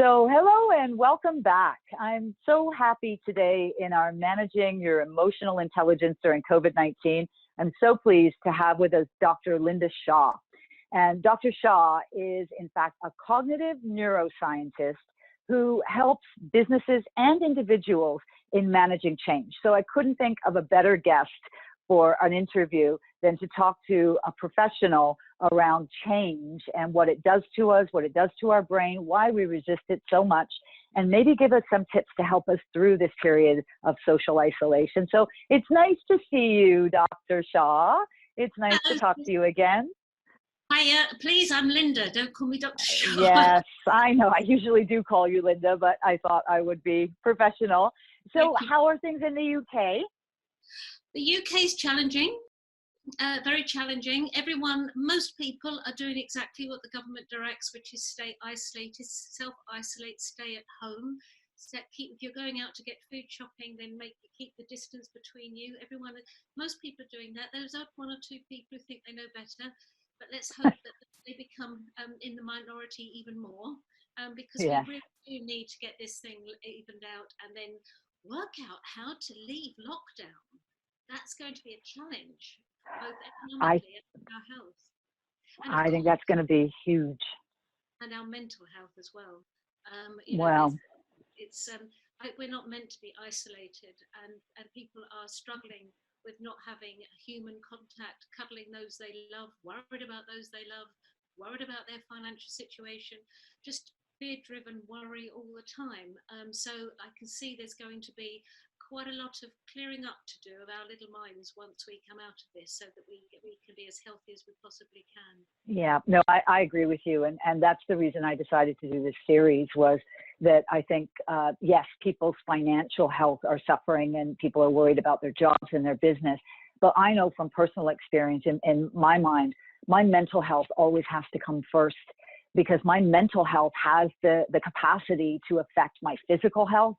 So hello and welcome back. I'm so happy today in our Managing Your Emotional Intelligence During COVID-19. I'm so pleased to have with us Dr. Lynda Shaw. And Dr. Shaw is in fact a cognitive neuroscientist who helps businesses and individuals in managing change. So I couldn't think of a better guest for an interview than to talk to a professional around change and what it does to us, what it does to our brain, why we resist it so much, and maybe give us some tips to help us through this period of social isolation. So it's nice to see you, Dr. Shaw. It's nice to talk to you again. Hiya, please, I'm Lynda. Don't call me Dr. Shaw. Yes, I know. I usually do call you Lynda, but I thought I would be professional. So how are things in the UK? The UK is challenging, very challenging. Most people are doing exactly what the government directs, which is stay isolated, self-isolate, stay at home. If you're going out to get food shopping, then keep the distance between you. Most people are doing that. There's one or two people who think they know better, but let's hope that they become in the minority even more, because we really do need to get this thing evened out and then work out how to leave lockdown. That's going to be a challenge, both economically and our health. And I think that's going to be huge. And our mental health as well. We're not meant to be isolated, and people are struggling with not having human contact, cuddling those they love, worried about those they love, worried about their financial situation, just fear-driven worry all the time. So I can see there's going to be quite a lot of clearing up to do of our little minds once we come out of this, so that we can be as healthy as we possibly can. Yeah, no, I agree with you. And that's the reason I decided to do this series, was that I think, yes, people's financial health are suffering and people are worried about their jobs and their business. But I know from personal experience, in my mind, my mental health always has to come first, because my mental health has the capacity to affect my physical health,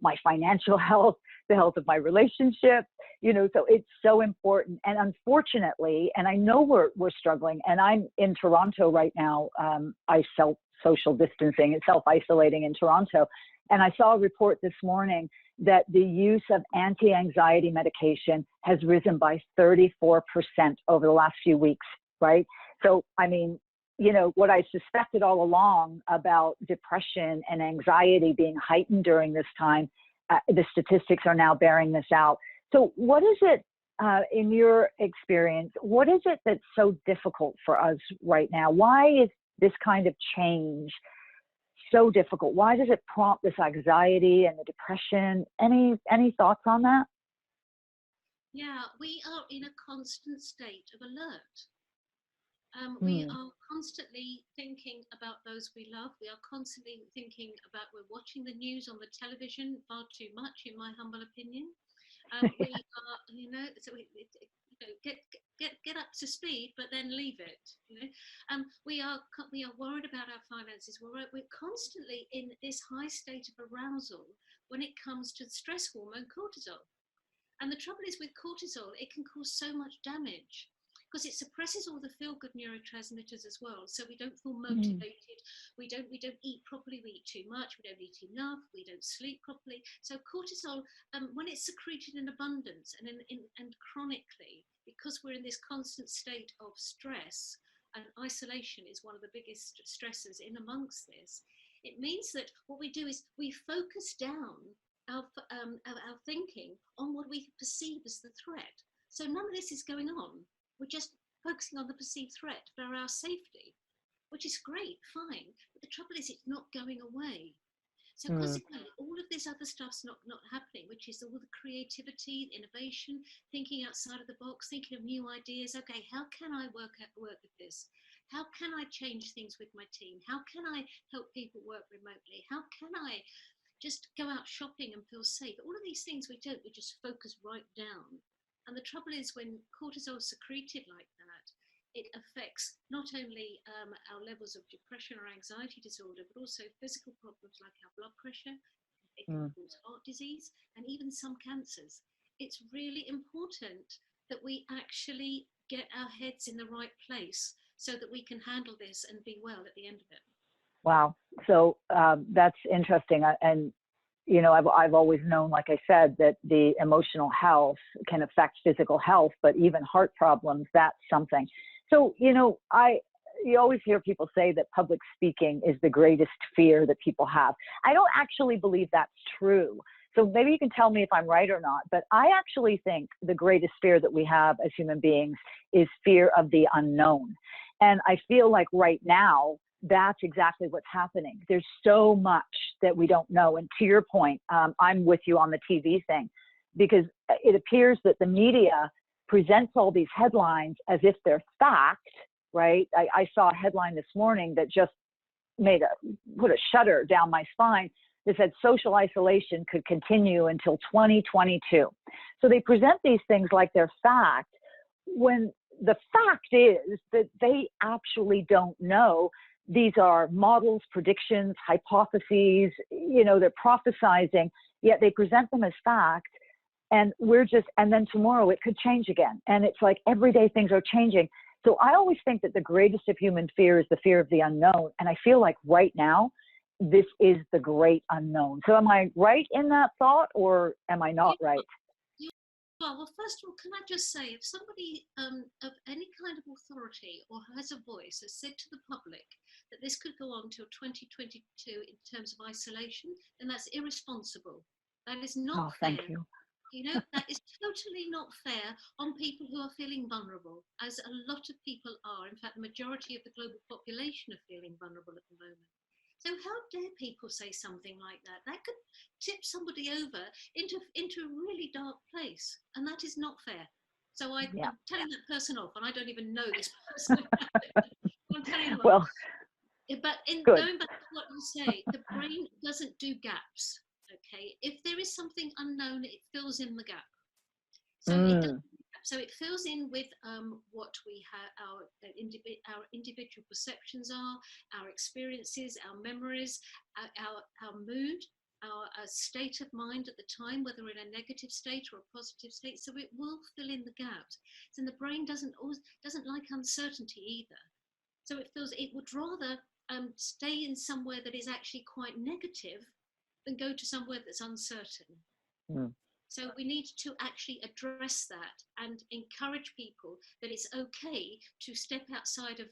my financial health, the health of my relationship, so it's so important. And unfortunately, and I know we're struggling, and I'm in Toronto right now, I social distancing and self-isolating in Toronto. And I saw a report this morning that the use of anti-anxiety medication has risen by 34% over the last few weeks, right? So, I mean, what I suspected all along about depression and anxiety being heightened during this time, the statistics are now bearing this out. So what is it, in your experience, what is it that's so difficult for us right now? Why is this kind of change so difficult? Why does it prompt this anxiety and the depression? Any thoughts on that? Yeah, we are in a constant state of alert. We are constantly thinking about those we love. We are constantly thinking about, we're watching the news on the television far too much, in my humble opinion. We are, so get up to speed, but then leave it. We are worried about our finances. We're constantly in this high state of arousal when it comes to the stress hormone cortisol. And the trouble is, with cortisol, it can cause so much damage, because it suppresses all the feel-good neurotransmitters as well. So we don't feel motivated. We don't eat properly. We eat too much. We don't eat enough. We don't sleep properly. So cortisol, when it's secreted in abundance and chronically, because we're in this constant state of stress, and isolation is one of the biggest stressors in amongst this, it means that what we do is we focus down our thinking on what we perceive as the threat. So none of this is going on. We're just focusing on the perceived threat for our safety, which is great, fine. But the trouble is, it's not going away. So consequently, all of this other stuff's not happening, which is all the creativity, innovation, thinking outside of the box, thinking of new ideas. Okay, how can I work with this? How can I change things with my team? How can I help people work remotely? How can I just go out shopping and feel safe? All of these things we don't, we just focus right down. And the trouble is, when cortisol is secreted like that, it affects not only our levels of depression or anxiety disorder, but also physical problems like our blood pressure. It can cause heart disease and even some cancers. It's really important that we actually get our heads in the right place so that we can handle this and be well at the end of it. Wow. So that's interesting. And, you know, I've always known, like I said, that the emotional health can affect physical health, but even heart problems, that's something. So, you know, you always hear people say that public speaking is the greatest fear that people have. I don't actually believe that's true. So maybe you can tell me if I'm right or not, but I actually think the greatest fear that we have as human beings is fear of the unknown. And I feel like right now, that's exactly what's happening. There's so much that we don't know. And to your point, I'm with you on the TV thing, because it appears that the media presents all these headlines as if they're fact, right? I saw a headline this morning that just put a shudder down my spine that said social isolation could continue until 2022. So they present these things like they're fact, when the fact is that they actually don't know. These are models, predictions, hypotheses, you know, they're prophesizing, yet they present them as fact. And and then tomorrow it could change again. And it's like every day things are changing. So I always think that the greatest of human fear is the fear of the unknown. And I feel like right now, this is the great unknown. So am I right in that thought, or am I not right? Well, first of all, can I just say, if somebody of any kind of authority or has a voice has said to the public that this could go on till 2022 in terms of isolation, then that's irresponsible. That is not fair. Thank you. You know, that is totally not fair on people who are feeling vulnerable, as a lot of people are. In fact, the majority of the global population are feeling vulnerable at the moment. So how dare people say something like that? That could tip somebody over into a really dark place, and that is not fair. So I'm telling that person off, and I don't even know this person. I'm telling them off. But going back to what you say, the brain doesn't do gaps. Okay, if there is something unknown, it fills in the gap. So it fills in with what we have, our individual perceptions are, our experiences, our memories, our mood, our state of mind at the time, whether in a negative state or a positive state. So it will fill in the gaps. And the brain doesn't like uncertainty either. So it would rather stay in somewhere that is actually quite negative than go to somewhere that's uncertain. So we need to actually address that and encourage people that it's okay to step outside of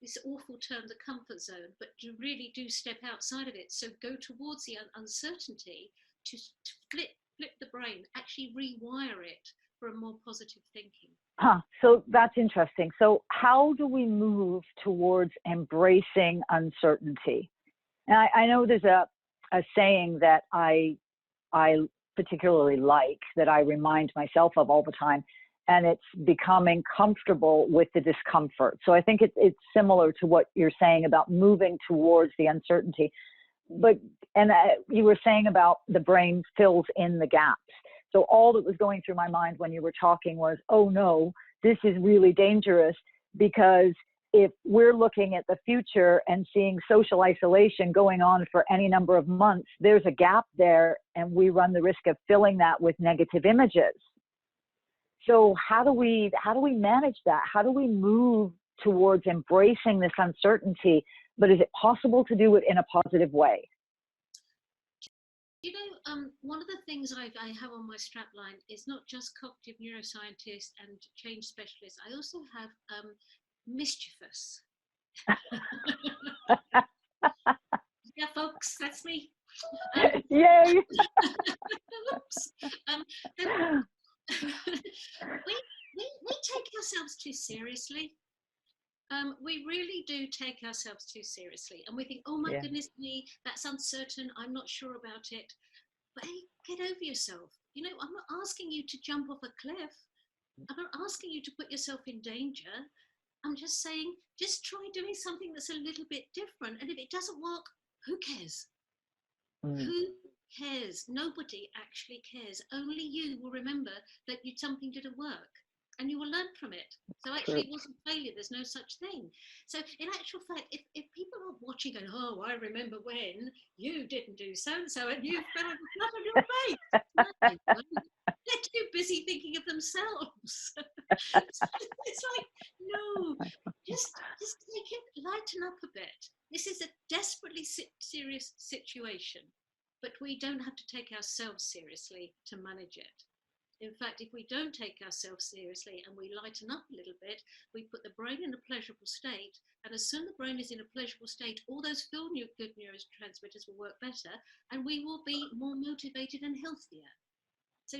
this awful term, the comfort zone, but to really do step outside of it. So go towards the uncertainty to flip the brain, actually rewire it for a more positive thinking. So that's interesting. So how do we move towards embracing uncertainty? And I know there's a saying that I particularly like, that I remind myself of all the time, and it's becoming comfortable with the discomfort. So I think it's similar to what you're saying about moving towards the uncertainty. And you were saying about the brain fills in the gaps. So all that was going through my mind when you were talking was, oh no, this is really dangerous, because if we're looking at the future and seeing social isolation going on for any number of months, there's a gap there, and we run the risk of filling that with negative images. So how do we manage that? How do we move towards embracing this uncertainty? But is it possible to do it in a positive way? You know, one of the things I have on my strapline is not just cognitive neuroscientist and change specialist. I also have mischievous. Yeah, folks, that's me. Yay! Oops. We take ourselves too seriously. We really do take ourselves too seriously, and we think, oh my goodness me, that's uncertain, I'm not sure about it. But hey, get over yourself. You know, I'm not asking you to jump off a cliff. I'm not asking you to put yourself in danger. I'm just saying, just try doing something that's a little bit different. And if it doesn't work, who cares? Who cares? Nobody actually cares. Only you will remember that something didn't work. and you will learn from it. So actually, it wasn't failure. There's no such thing. So in actual fact, if people are watching going, oh, I remember when you didn't do so-and-so and you fell on the flat on your face. No, they won't. They're too busy thinking of themselves. It's like, no, just take it, lighten up a bit. This is a desperately serious situation, but we don't have to take ourselves seriously to manage it. In fact, if we don't take ourselves seriously and we lighten up a little bit, we put the brain in a pleasurable state. And as soon as the brain is in a pleasurable state, all those good neurotransmitters will work better and we will be more motivated and healthier. So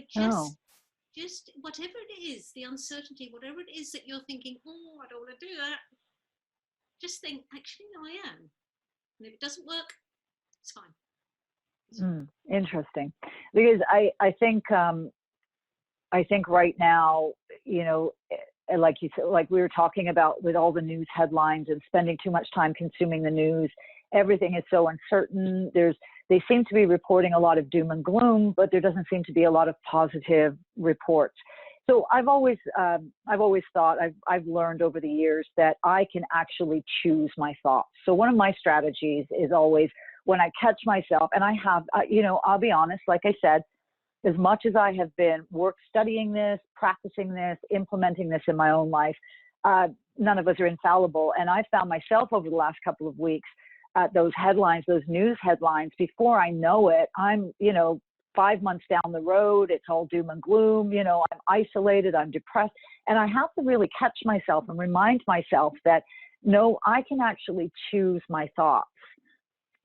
just whatever it is, the uncertainty, whatever it is that you're thinking, oh, I don't want to do that, just think, actually, no, I am. And if it doesn't work, it's fine. Interesting. Because I think right now, you know, like you said, like we were talking about with all the news headlines and spending too much time consuming the news, everything is so uncertain. They seem to be reporting a lot of doom and gloom, but there doesn't seem to be a lot of positive reports. So I've always thought, I've learned over the years that I can actually choose my thoughts. So one of my strategies is always when I catch myself, and I have, you know, I'll be honest, like I said, as much as I have been studying this, practicing this, implementing this in my own life, none of us are infallible. And I found myself over the last couple of weeks at those headlines, those news headlines, before I know it, I'm, you know, 5 months down the road, it's all doom and gloom, you know, I'm isolated, I'm depressed. And I have to really catch myself and remind myself that, no, I can actually choose my thoughts.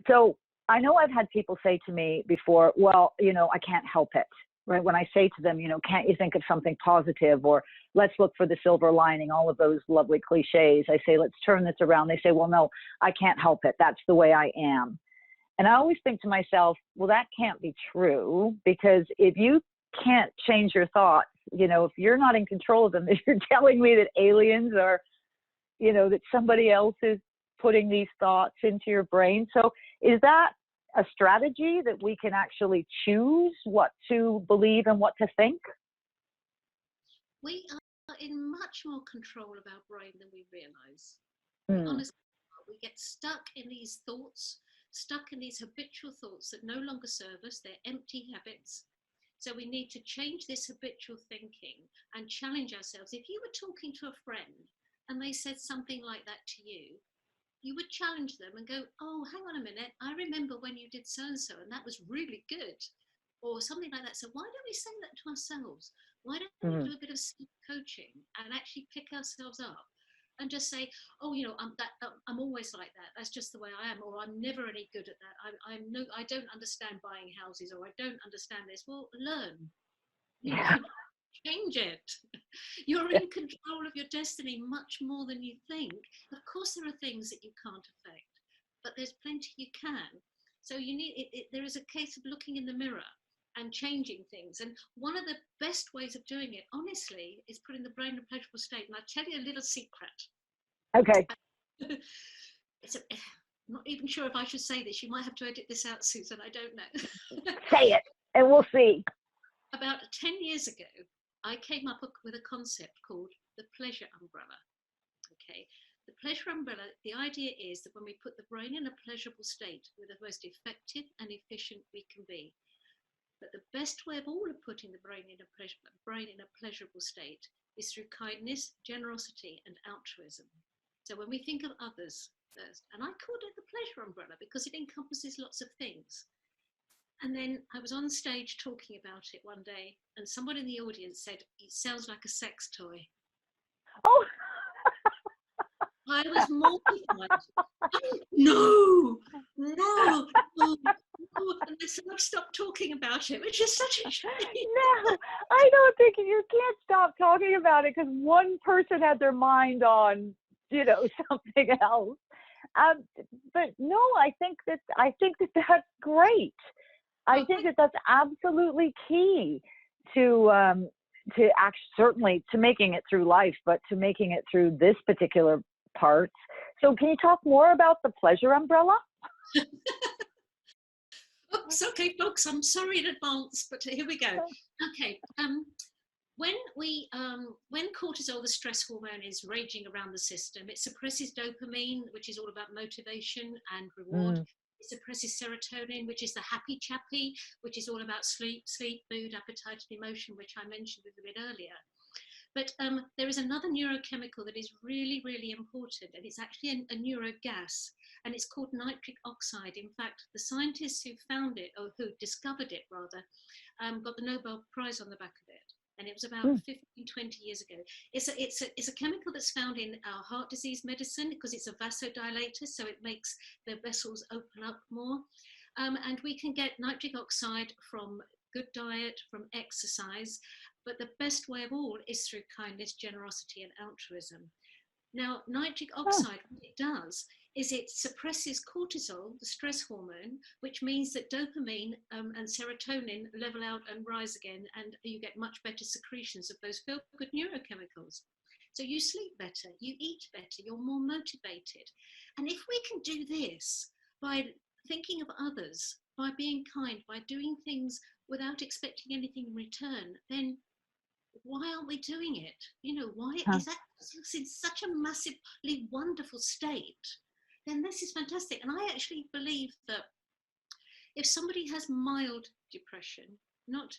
So I know I've had people say to me before, well, you know, I can't help it, right? When I say to them, you know, can't you think of something positive, or let's look for the silver lining, all of those lovely cliches. I say, let's turn this around. They say, well, no, I can't help it. That's the way I am. And I always think to myself, well, that can't be true, because if you can't change your thoughts, you know, if you're not in control of them, if you're telling me that aliens are, you know, that somebody else is putting these thoughts into your brain. So is that a strategy that we can actually choose what to believe and what to think? We are in much more control of our brain than we realize. Honestly, we get stuck in these thoughts, stuck in these habitual thoughts that no longer serve us. They're empty habits. So we need to change this habitual thinking and challenge ourselves. If you were talking to a friend and they said something like that to you, you would challenge them and go, oh, hang on a minute, I remember when you did so-and-so and that was really good, or something like that. So why don't we say that to ourselves? Why don't we do a bit of coaching and actually pick ourselves up and just say, oh, you know, I'm always like that. That's just the way I am, or I'm never any good at that. I don't understand buying houses, or I don't understand this. Well, learn. You know, change it. You're in control of your destiny much more than you think. Of course, there are things that you can't affect, but there's plenty you can. So you need there is a case of looking in the mirror and changing things. And one of the best ways of doing it, honestly, is putting the brain in a pleasurable state. And I'll tell you a little secret. Okay. I'm not even sure if I should say this. You might have to edit this out, Susan. I don't know. Say it, and we'll see. About 10 years ago, I came up with a concept called the pleasure umbrella. Okay, the pleasure umbrella, the idea is that when we put the brain in a pleasurable state, we're the most effective and efficient we can be. But the best way of all of putting the brain in a pleasurable state is through kindness, generosity, and altruism. So when we think of others first, and I called it the pleasure umbrella because it encompasses lots of things. And then I was on stage talking about it one day, and someone in the audience said, it sounds like a sex toy. Oh. I was mortified. No. And they said, I've stopped talking about it, which is such a shame. No, I don't think you can't stop talking about it because one person had their mind on, you know, something else. But no, I think that that's great. I think that that's absolutely key to certainly to making it through life, but to making it through this particular part. So can you talk more about the pleasure umbrella? Oops, okay, folks, I'm sorry in advance, but here we go. Okay, when cortisol, the stress hormone, is raging around the system, it suppresses dopamine, which is all about motivation and reward. It suppresses serotonin, which is the happy chappy, which is all about sleep, mood, appetite, and emotion, which I mentioned a little bit earlier. But there is another neurochemical that is really, really important, and it's actually a neurogas, and it's called nitric oxide. In fact, the scientists who found it, or who discovered it rather, got the Nobel Prize on the back of it. And it was about 15, 20 years ago. It's a chemical that's found in our heart disease medicine because it's a vasodilator, so it makes the vessels open up more. And we can get nitric oxide from good diet, from exercise, but the best way of all is through kindness, generosity, and altruism. Now, nitric oxide, what it does is it suppresses cortisol, the stress hormone, which means that dopamine and serotonin level out and rise again, and you get much better secretions of those feel-good neurochemicals. So you sleep better, you eat better, you're more motivated. And if we can do this by thinking of others, by being kind, by doing things without expecting anything in return, then why aren't we doing it? You know, why is that in such a massively wonderful state? Then this is fantastic. And I actually believe that if somebody has mild depression, not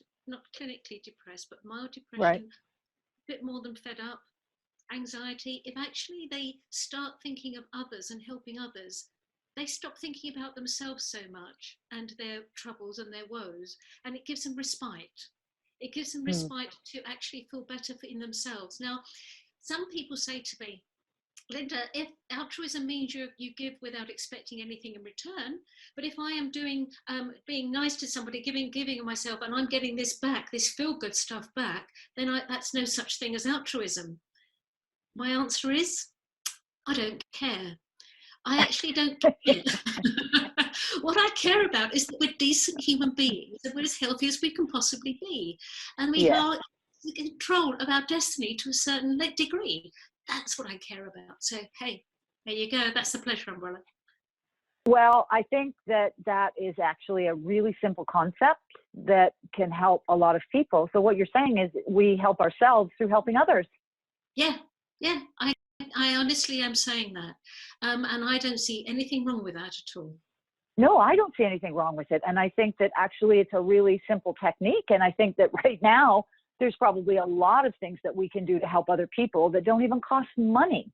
clinically depressed, but mild depression, a bit more than fed up, anxiety, if actually they start thinking of others and helping others, they stop thinking about themselves so much and their troubles and their woes, and it gives them respite. It gives them respite to actually feel better in themselves. Now, some people say to me, Lynda, if altruism means you give without expecting anything in return, but if I am doing, being nice to somebody, giving of myself, and I'm getting this back, this feel-good stuff back, then that's no such thing as altruism. My answer is, I don't care. I actually don't care. What I care about is that we're decent human beings and we're as healthy as we can possibly be. And we are in control of our destiny to a certain degree. That's what I care about. So, hey, there you go. That's the pleasure umbrella. Well, I think that is actually a really simple concept that can help a lot of people. So what you're saying is we help ourselves through helping others. Yeah. I honestly am saying that. And I don't see anything wrong with that at all. No, I don't see anything wrong with it. And I think that actually it's a really simple technique. And I think that right now, there's probably a lot of things that we can do to help other people that don't even cost money.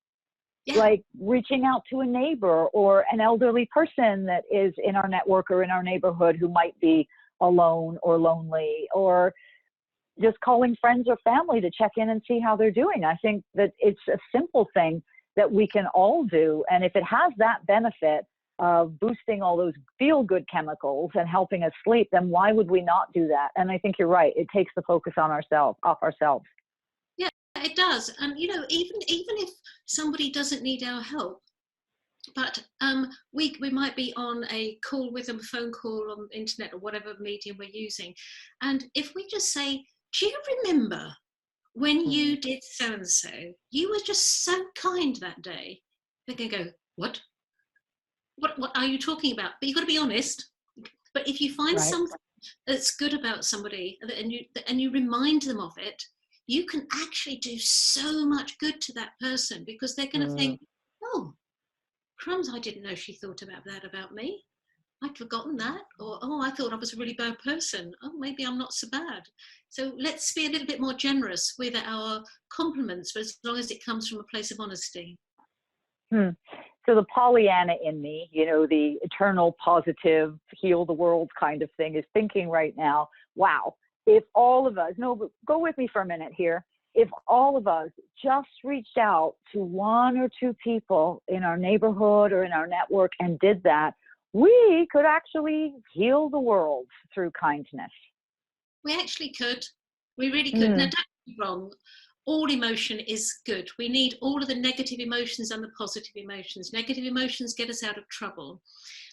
Like reaching out to a neighbor or an elderly person that is in our network or in our neighborhood who might be alone or lonely, or just calling friends or family to check in and see how they're doing. I think that it's a simple thing that we can all do. And if it has that benefit of boosting all those feel-good chemicals and helping us sleep, then why would we not do that? And I think you're right. It takes the focus on off ourselves. Yeah, it does. And, you know, even if somebody doesn't need our help, but we might be on a call with them, a phone call on the internet or whatever medium we're using. And if we just say, do you remember when you did so-and-so, you were just so kind that day? They're going to go, what are you talking about? But you've got to be honest. But if you find something that's good about somebody and you remind them of it, you can actually do so much good to that person, because they're going to think, oh, crumbs, I didn't know she thought about that about me. I'd forgotten that. Or, oh, I thought I was a really bad person. Oh, maybe I'm not so bad. So let's be a little bit more generous with our compliments, as long as it comes from a place of honesty. So the Pollyanna in me, you know, the eternal positive, heal the world kind of thing, is thinking right now, wow, if all of us, but go with me for a minute here. If all of us just reached out to one or two people in our neighborhood or in our network and did that, we could actually heal the world through kindness. We actually could. We really could. Now, don't be wrong. All emotion is good. We need all of the negative emotions and the positive emotions. Negative emotions get us out of trouble.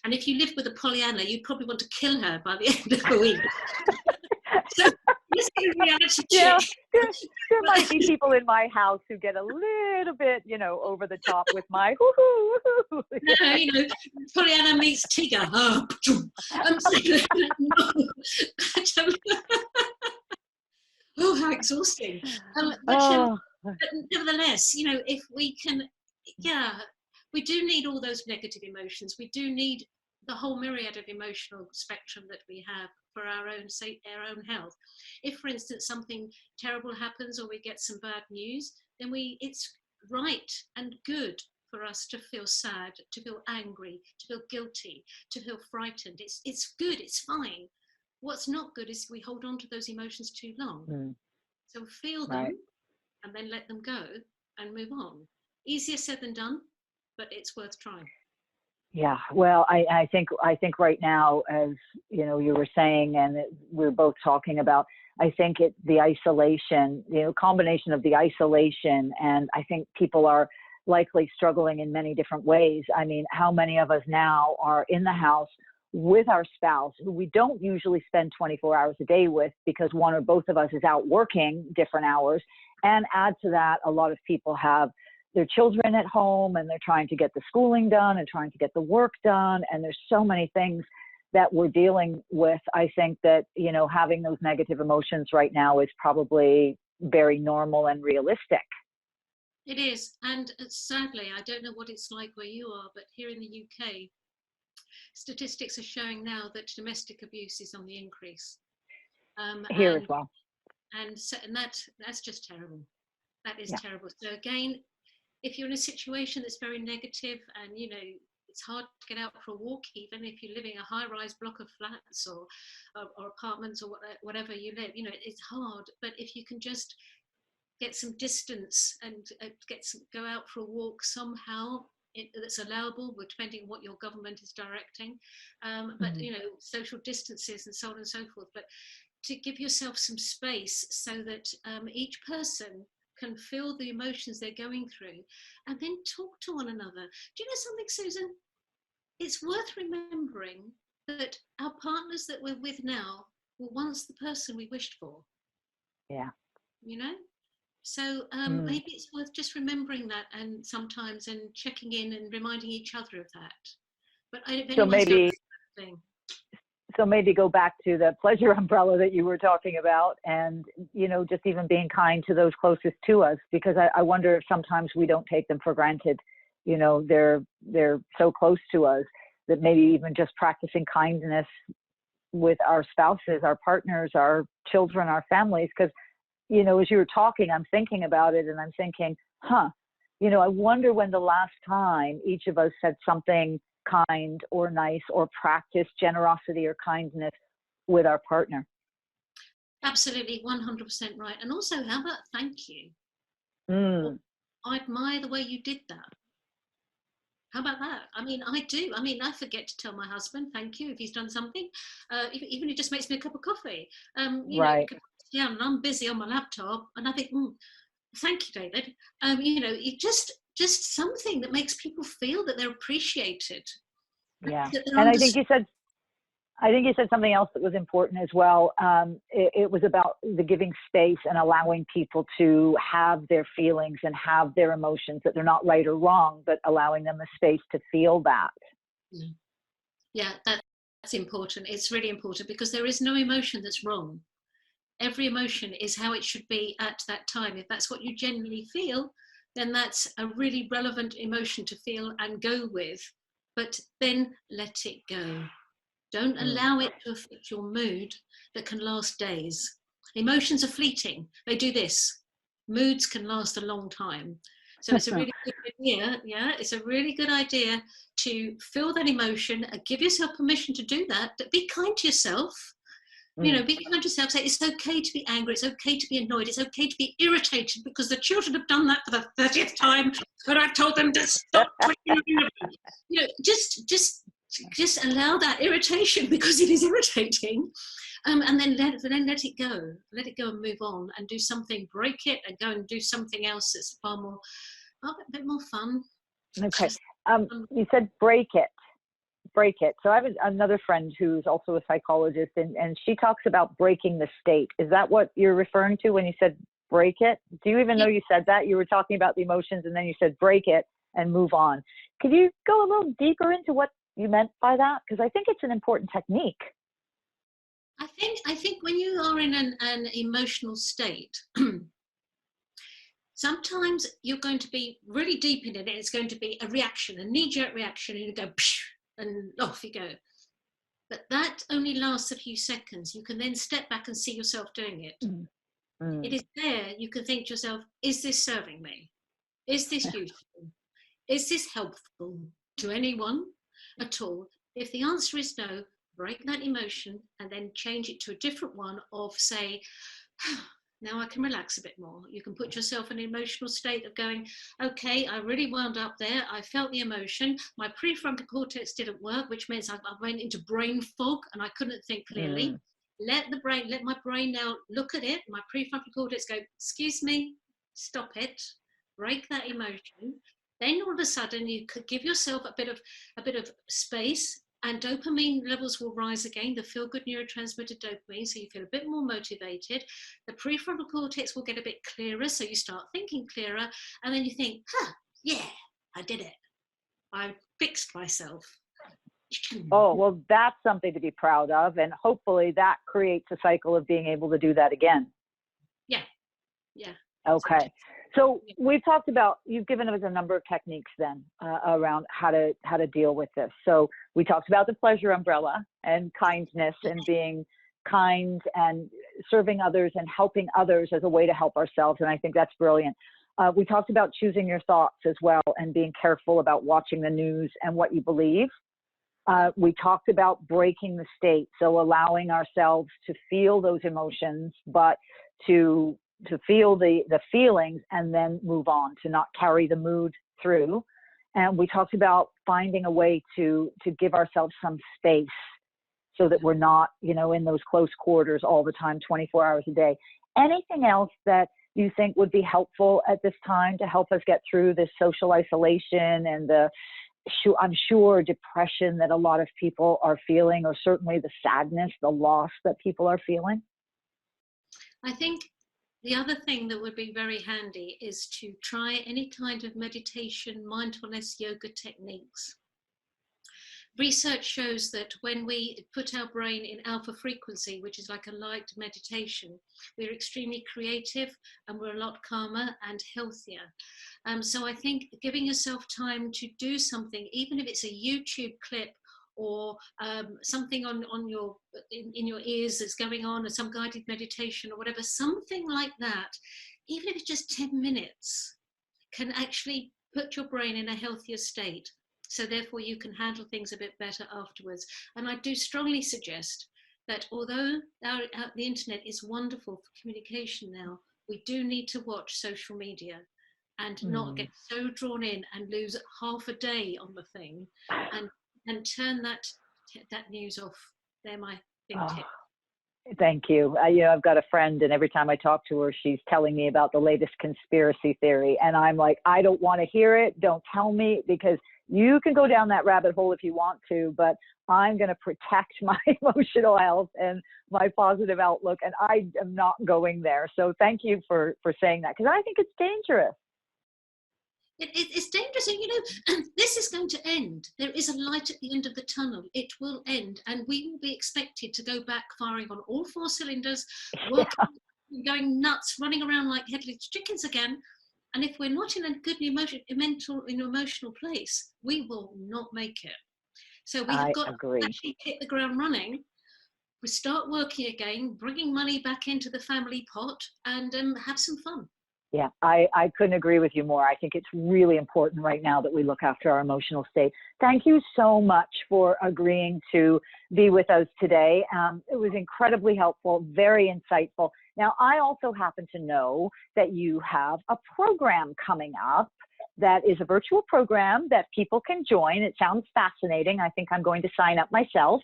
And if you live with a Pollyanna, you'd probably want to kill her by the end of the week. So, let's get a reality check. There might be people in my house who get a little bit, you know, over the top with my woohoo, woohoo. No, you know, Pollyanna meets Tigger. Oh, how exhausting. Oh, But nevertheless, you know, if we can, yeah, we do need all those negative emotions. We do need the whole myriad of emotional spectrum that we have for our own health. If, for instance, something terrible happens or we get some bad news, then it's right and good for us to feel sad, to feel angry, to feel guilty, to feel frightened. It's good, it's fine. What's not good is we hold on to those emotions too long. So feel them, right. and then let them go and move on. Easier said than done, but it's worth trying. Yeah, well, I think right now, as you know, you were saying, and we're both talking about, I think the isolation, you know, combination of the isolation, and I think people are likely struggling in many different ways. I mean, how many of us now are in the house with our spouse, who we don't usually spend 24 hours a day with, because one or both of us is out working different hours, and add to that, a lot of people have their children at home and they're trying to get the schooling done and trying to get the work done. And there's so many things that we're dealing with. I think that, you know, having those negative emotions right now is probably very normal and realistic. It is. And sadly, I don't know what it's like where you are, but here in the UK, statistics are showing now that domestic abuse is on the increase. Here as well. And that's just terrible. That is Yeah. terrible. So again, if you're in a situation that's very negative and, you know, it's hard to get out for a walk, even if you're living a high-rise block of flats or apartments or whatever you live, you know, it's hard. But if you can just get some distance and go out for a walk somehow, that's allowable, depending on what your government is directing. But, you know, social distances and so on and so forth. But to give yourself some space so that each person can feel the emotions they're going through, and then talk to one another. Do you know something, Susan? It's worth remembering that our partners that we're with now were once the person we wished for. Yeah. You know? So maybe it's worth just remembering that, and sometimes, and checking in and reminding each other of that. But if anyone's going through that thing. So maybe go back to the pleasure umbrella that you were talking about, and, you know, just even being kind to those closest to us, because I wonder if sometimes we don't take them for granted. You know, they're so close to us that maybe even just practicing kindness with our spouses, our partners, our children, our families. Because, you know, as you were talking, I'm thinking about it and I'm thinking, you know, I wonder when the last time each of us said something kind or nice or practice generosity or kindness with our partner. Absolutely, 100% right. And also, how about thank you? I admire the way you did that. How about that? I mean, I do. I mean, I forget to tell my husband thank you if he's done something. Even if he just makes me a cup of coffee. You know, and I'm busy on my laptop, and I think, thank you, David. You know, just something that makes people feel that they're appreciated. Yeah, and I think you said something else that was important as well. It was about the giving space and allowing people to have their feelings and have their emotions, that they're not right or wrong, but allowing them the space to feel that. Yeah, that's important. It's really important, because there is no emotion that's wrong. Every emotion is how it should be at that time. If that's what you genuinely feel, then that's a really relevant emotion to feel and go with. But then let it go. Don't allow it to affect your mood that can last days. Emotions are fleeting. They do this. Moods can last a long time. So it's a really good idea. Yeah, it's a really good idea to feel that emotion and give yourself permission to do that. Be kind to yourself. You know, be kind to yourself. Say it's okay to be angry. It's okay to be annoyed. It's okay to be irritated, because the children have done that for the 30th time, but I've told them to stop. You know, just allow that irritation, because it is irritating, and then let it go. Let it go and move on and do something. Break it and go and do something else that's a bit more fun. Okay. You said break it. So I have another friend who's also a psychologist, and she talks about breaking the state. Is that what you're referring to when you said break it? Do you even know you said that? You were talking about the emotions, and then you said break it and move on. Could you go a little deeper into what you meant by that? Because I think it's an important technique. I I think when you are in an emotional state, sometimes you're going to be really deep in it. It's going to be a reaction, a knee-jerk reaction, and you go, psh, and off you go. But that only lasts a few seconds. You can then step back and see yourself doing it. Mm. It is there. You can think to yourself, is this serving me? Is this useful? Is this helpful to anyone at all? If the answer is no, break that emotion and then change it to a different one of, say, now I can relax a bit more. You can put yourself in an emotional state of going, okay, I really wound up there. I felt the emotion. My prefrontal cortex didn't work, which means I went into brain fog and I couldn't think clearly. Let my brain now look at it. My prefrontal cortex go, excuse me, stop it, break that emotion. Then all of a sudden you could give yourself a bit of space, and dopamine levels will rise again, the feel-good neurotransmitter dopamine, so you feel a bit more motivated. The prefrontal cortex will get a bit clearer, so you start thinking clearer, and then you think, yeah, I did it. I fixed myself. Oh, well, that's something to be proud of, and hopefully that creates a cycle of being able to do that again. Yeah. Okay. So we've talked about, you've given us a number of techniques then around how to deal with this. So we talked about the pleasure umbrella and kindness and being kind and serving others and helping others as a way to help ourselves. And I think that's brilliant. We talked about choosing your thoughts as well and being careful about watching the news and what you believe. We talked about breaking the state. So allowing ourselves to feel those emotions, but to feel the feelings and then move on, to not carry the mood through. And we talked about finding a way to give ourselves some space so that we're not, in those close quarters all the time, 24 hours a day. Anything else that you think would be helpful at this time to help us get through this social isolation and I'm sure depression that a lot of people are feeling, or certainly the sadness, the loss that people are feeling? I think the other thing that would be very handy is to try any kind of meditation, mindfulness, yoga techniques. Research shows that when we put our brain in alpha frequency, which is like a light meditation, we're extremely creative and we're a lot calmer and healthier. So I think giving yourself time to do something, even if it's a YouTube clip or something in your ears that's going on, or some guided meditation or whatever, something like that, even if it's just 10 minutes, can actually put your brain in a healthier state. So therefore you can handle things a bit better afterwards. And I do strongly suggest that although the internet is wonderful for communication now, we do need to watch social media and not get so drawn in and lose half a day on the thing, and turn that news off. They're my big tip. Thank you. I've got a friend, and every time I talk to her, she's telling me about the latest conspiracy theory. And I'm like, I don't want to hear it. Don't tell me, because you can go down that rabbit hole if you want to, but I'm going to protect my emotional health and my positive outlook. And I am not going there. So thank you for saying that, because I think it's dangerous. It's dangerous, and this is going to end. There is a light at the end of the tunnel. It will end, and we will be expected to go back firing on all 4 cylinders, going nuts, running around like headless chickens again. And if we're not in a good emotional place, we will not make it. So we have got to actually hit the ground running. We start working again, bringing money back into the family pot, and have some fun. Yeah, I couldn't agree with you more. I think it's really important right now that we look after our emotional state. Thank you so much for agreeing to be with us today. It was incredibly helpful, very insightful. Now, I also happen to know that you have a program coming up that is a virtual program that people can join. It sounds fascinating. I think I'm going to sign up myself.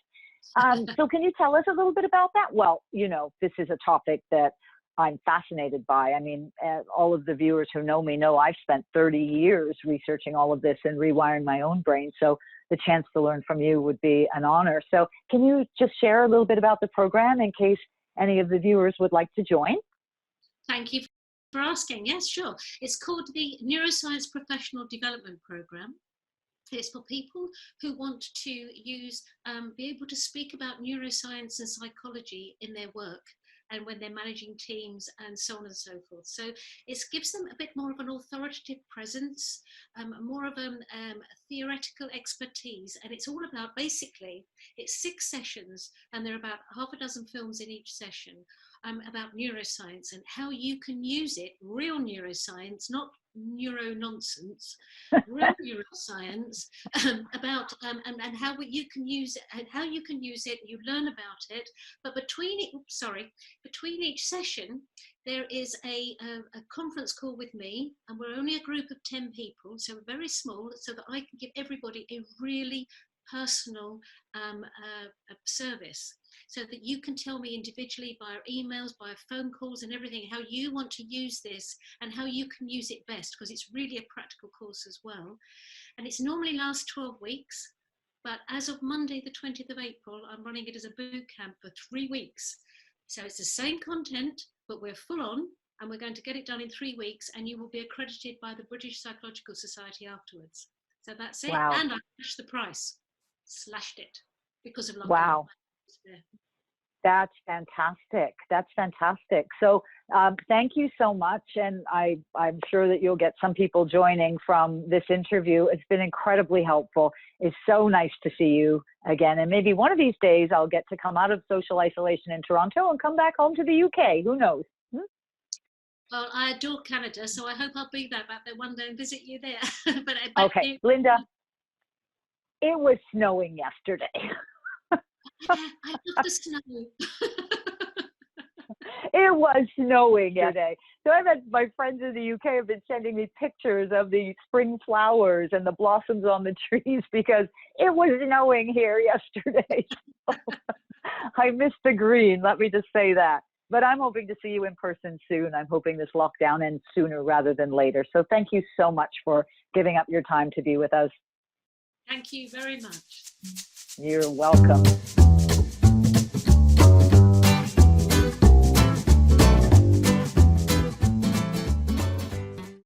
So can you tell us a little bit about that? Well, this is a topic that I'm fascinated by. I mean, all of the viewers who know me know I've spent 30 years researching all of this and rewiring my own brain. So the chance to learn from you would be an honor. So can you just share a little bit about the program in case any of the viewers would like to join? Thank you for asking. Yes, sure. It's called the Neuroscience Professional Development Program. It's for people who want to use, be able to speak about neuroscience and psychology in their work and when they're managing teams and so on and so forth. So it gives them a bit more of an authoritative presence, more of a theoretical expertise. And it's all about, basically, it's 6 sessions and there are about half a dozen films in each session about neuroscience and how you can use it, real neuroscience, not neuro nonsense, real neuroscience about and how you can use it and how you can use it. You learn about it, but between each session there is a conference call with me, and we're only a group of 10 people, so we're very small, so that I can give everybody a really personal service, so that you can tell me individually via emails, via phone calls and everything, how you want to use this and how you can use it best, because it's really a practical course as well. And it's normally lasts 12 weeks, but as of Monday the 20th of April, I'm running it as a boot camp for 3 weeks. So it's the same content, but we're full on, and we're going to get it done in 3 weeks, and you will be accredited by the British Psychological Society afterwards. So that's it. Wow. And I slashed the price, slashed it because of lockdown. Wow. That's fantastic. That's fantastic. So thank you so much. And I'm sure that you'll get some people joining from this interview. It's been incredibly helpful. It's so nice to see you again. And maybe one of these days I'll get to come out of social isolation in Toronto and come back home to the UK. Who knows? Well, I adore Canada, so I hope I'll be back there one day and visit you there. but okay, Lynda, it was snowing yesterday. I love the snow. It was snowing yesterday. So I've had my friends in the UK have been sending me pictures of the spring flowers and the blossoms on the trees because it was snowing here yesterday. So I missed the green, let me just say that. But I'm hoping to see you in person soon. I'm hoping this lockdown ends sooner rather than later. So thank you so much for giving up your time to be with us. Thank you very much. You're welcome.